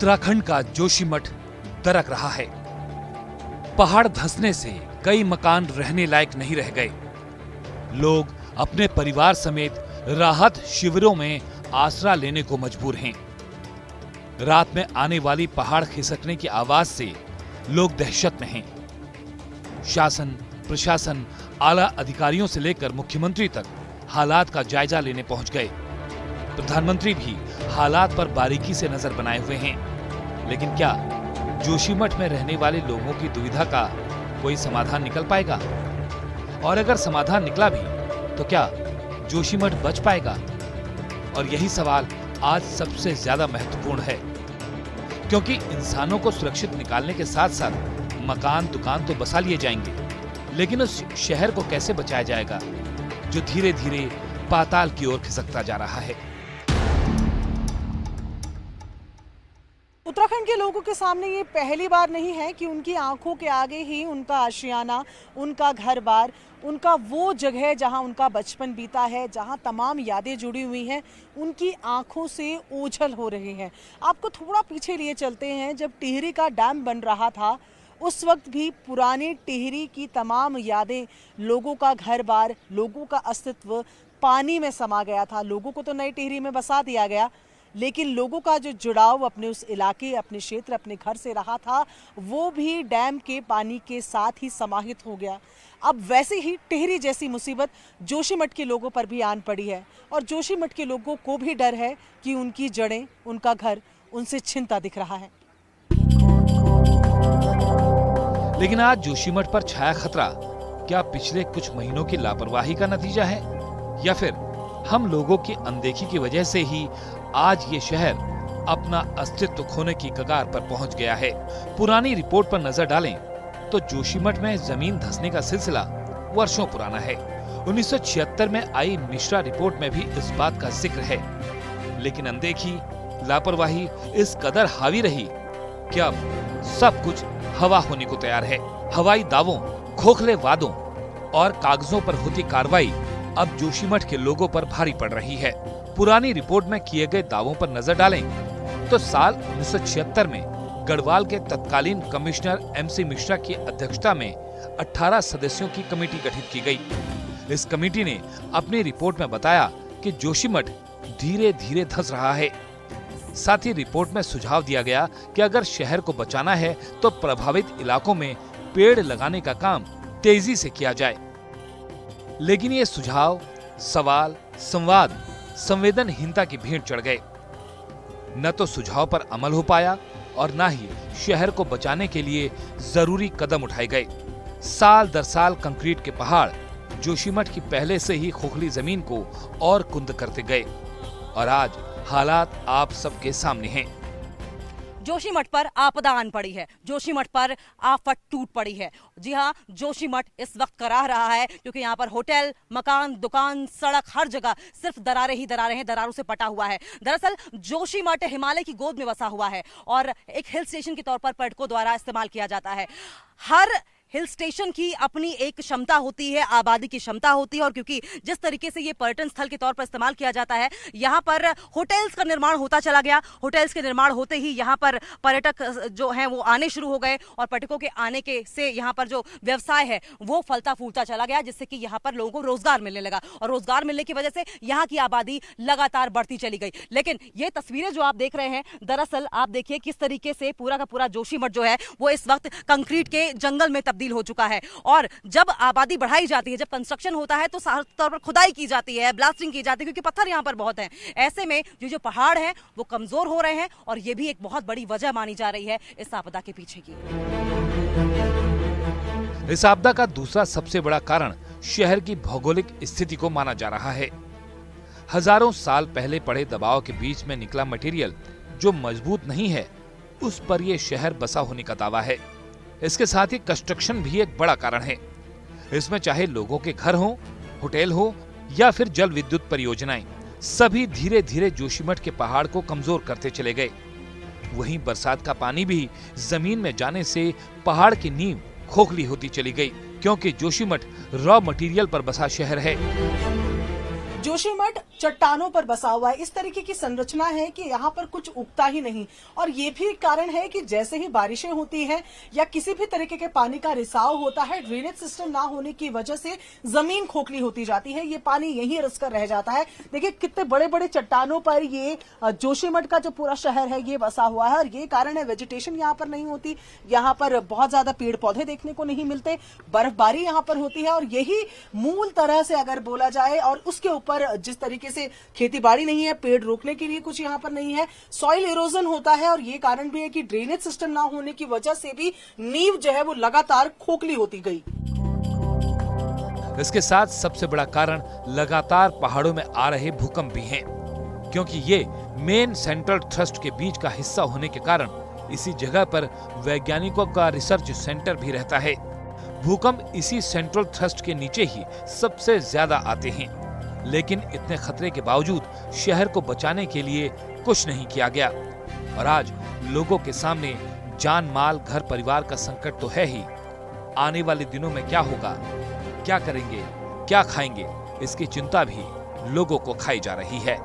उत्तराखंड का जोशीमठ दरक रहा है। पहाड़ धंसने से कई मकान रहने लायक नहीं रह गए। लोग अपने परिवार समेत राहत शिविरों में आसरा लेने को मजबूर हैं। रात में आने वाली पहाड़ खिसकने की आवाज से लोग दहशत में हैं। शासन, प्रशासन, आला अधिकारियों से लेकर मुख्यमंत्री तक हालात का जायजा लेने पहुंच गए। प्रधानमंत्री भी हालात पर बारीकी से नजर बनाए हुए हैं। लेकिन क्या जोशीमठ में रहने वाले लोगों की दुविधा का कोई समाधान निकल पाएगा? और अगर समाधान निकला भी तो क्या जोशीमठ बच पाएगा? और यही सवाल आज सबसे ज्यादा महत्वपूर्ण है, क्योंकि इंसानों को सुरक्षित निकालने के साथ साथ मकान दुकान तो बसा लिए जाएंगे, लेकिन उस शहर को कैसे बचाया जाएगा जो धीरे धीरे पाताल की ओर खिसकता जा रहा है? उत्तराखंड के लोगों के सामने ये पहली बार नहीं है कि उनकी आंखों के आगे ही उनका आशियाना, उनका घर-बार, उनका वो जगह जहां उनका बचपन बीता है, जहां तमाम यादें जुड़ी हुई हैं, उनकी आंखों से ओझल हो रहे हैं। आपको थोड़ा पीछे लिए चलते हैं, जब टिहरी का डैम बन रहा था उस वक्त भी पुरानी टिहरी की तमाम यादें, लोगों का घर-बार, लोगों का अस्तित्व पानी में समा गया था। लोगों को तो नई टिहरी में बसा दिया गया, लेकिन लोगों का जो जुड़ाव अपने उस इलाके, अपने क्षेत्र, अपने घर से रहा था, वो भी डैम के पानी के साथ ही समाहित हो गया। अब वैसे ही टिहरी जैसी मुसीबत जोशीमठ के लोगों पर भी आन पड़ी है, और जोशीमठ के लोगों को भी डर है कि उनकी जड़ें, उनका घर उनसे छिनता दिख रहा है। लेकिन आज जोशीमठ पर छाया खतरा क्या पिछले कुछ महीनों की लापरवाही का नतीजा है, या फिर हम लोगों की अनदेखी की वजह से ही आज ये शहर अपना अस्तित्व खोने की कगार पर पहुंच गया है? पुरानी रिपोर्ट पर नजर डालें तो जोशीमठ में जमीन धंसने का सिलसिला वर्षों पुराना है। 1976 में आई मिश्रा रिपोर्ट में भी इस बात का जिक्र है, लेकिन अनदेखी, लापरवाही इस कदर हावी रही कि अब सब कुछ हवा होने को तैयार है। हवाई दावों, खोखले वादों और कागजों पर होती कार्रवाई अब जोशीमठ के लोगों पर भारी पड़ रही है। पुरानी रिपोर्ट में किए गए दावों पर नजर डालें तो साल 1976 में गढ़वाल के तत्कालीन कमिश्नर MC मिश्रा की अध्यक्षता में 18 सदस्यों की कमेटी गठित की गई। इस कमेटी ने अपनी रिपोर्ट में बताया कि जोशीमठ धीरे धीरे धंस रहा है। साथ ही रिपोर्ट में सुझाव दिया गया कि अगर शहर को बचाना है तो प्रभावित इलाकों में पेड़ लगाने का काम तेजी से किया जाए। लेकिन ये सुझाव, सवाल, संवाद संवेदनहीनता की भेंट चढ़ गए। न तो सुझाव पर अमल हो पाया और न ही शहर को बचाने के लिए जरूरी कदम उठाए गए। साल दर साल कंक्रीट के पहाड़ जोशीमठ की पहले से ही खोखली जमीन को और कुंद करते गए, और आज हालात आप सबके सामने हैं। जोशीमठ पर आपदा आन पड़ी है, जोशीमठ पर आफत टूट पड़ी है। जी हाँ, जोशीमठ इस वक्त कराह रहा है, क्योंकि यहाँ पर होटल, मकान, दुकान, सड़क, हर जगह सिर्फ दरारें ही दरारें हैं, दरारों से पटा हुआ है। दरअसल जोशीमठ हिमालय की गोद में बसा हुआ है और एक हिल स्टेशन के तौर पर पर्यटकों द्वारा इस्तेमाल किया जाता है। हर हिल स्टेशन की अपनी एक क्षमता होती है, आबादी की क्षमता होती है, और क्योंकि जिस तरीके से ये पर्यटन स्थल के तौर पर इस्तेमाल किया जाता है, यहाँ पर होटल्स का निर्माण होता चला गया। होटल्स के निर्माण होते ही यहाँ पर पर्यटक जो हैं वो आने शुरू हो गए, और पर्यटकों के आने के से यहाँ पर जो व्यवसाय है वो फलता फूलता चला गया, जिससे कि यहाँ पर लोगों को रोजगार मिलने लगा, और रोजगार मिलने की वजह से यहाँ की आबादी लगातार बढ़ती चली गई। लेकिन ये तस्वीरें जो आप देख रहे हैं, दरअसल आप देखिए किस तरीके से पूरा का पूरा जोशीमठ जो है वो इस वक्त कंक्रीट के जंगल में तब्दील हो चुका है। और जब आबादी बढ़ाई जाती है, जब कंस्ट्रक्शन होता है, तो साफ तौर पर खुदाई की जाती है, ब्लास्टिंग की जाती है, क्योंकि पत्थर यहाँ पर बहुत हैं। ऐसे में जो पहाड़ हैं वो कमजोर हो रहे हैं, और ये भी एक बहुत बड़ी वजह मानी जा रही है इस आपदा के पीछे की। इस आपदा का दूसरा सबसे बड़ा कारण शहर की भौगोलिक स्थिति को माना जा रहा है। हजारों साल पहले पड़े दबाव के बीच में निकला मटेरियल जो मजबूत नहीं है, उस पर यह शहर बसा होने का दावा है। इसके साथ ही कंस्ट्रक्शन भी एक बड़ा कारण है। इसमें चाहे लोगों के घर हो, होटल हो या फिर जल विद्युत परियोजनाएं, सभी धीरे धीरे जोशीमठ के पहाड़ को कमजोर करते चले गए। वहीं बरसात का पानी भी जमीन में जाने से पहाड़ की नींव खोखली होती चली गई, क्योंकि जोशीमठ रॉ मटेरियल पर बसा शहर है। जोशीमठ चट्टानों पर बसा हुआ है। इस तरीके की संरचना है कि यहाँ पर कुछ उगता ही नहीं, और ये भी कारण है कि जैसे ही बारिशें होती हैं या किसी भी तरीके के पानी का रिसाव होता है, ड्रेनेज सिस्टम ना होने की वजह से जमीन खोखली होती जाती है, ये पानी यहीं रिस कर रह जाता है। देखिए कितने बड़े बड़े चट्टानों पर ये जोशीमठ का जो पूरा शहर है ये बसा हुआ है, और ये कारण है वेजिटेशन यहाँ पर नहीं होती, यहाँ पर बहुत ज्यादा पेड़ पौधे देखने को नहीं मिलते, बर्फबारी यहाँ पर होती है, और यही मूल तरह से अगर बोला जाए, और उसके ऊपर जिस तरीके से खेती बाड़ी नहीं है, पेड़ रोकने के लिए कुछ यहाँ पर नहीं है, सॉइल इरोजन होता है, और ये कारण भी है कि ड्रेनेज सिस्टम ना होने की वजह से भी नींव जो है वो लगातार खोखली होती गई। इसके साथ सबसे बड़ा कारण लगातार पहाड़ों में आ रहे भूकंप भी हैं, क्योंकि ये मेन सेंट्रल थ्रस्ट के बीच का हिस्सा होने के कारण इसी जगह पर वैज्ञानिकों का रिसर्च सेंटर भी रहता है। भूकंप इसी सेंट्रल थ्रस्ट के नीचे ही सबसे ज्यादा आते हैं, लेकिन इतने खतरे के बावजूद शहर को बचाने के लिए कुछ नहीं किया गया, और आज लोगों के सामने जान माल घर परिवार का संकट तो है ही, आने वाले दिनों में क्या होगा, क्या करेंगे, क्या खाएंगे, इसकी चिंता भी लोगों को खाई जा रही है।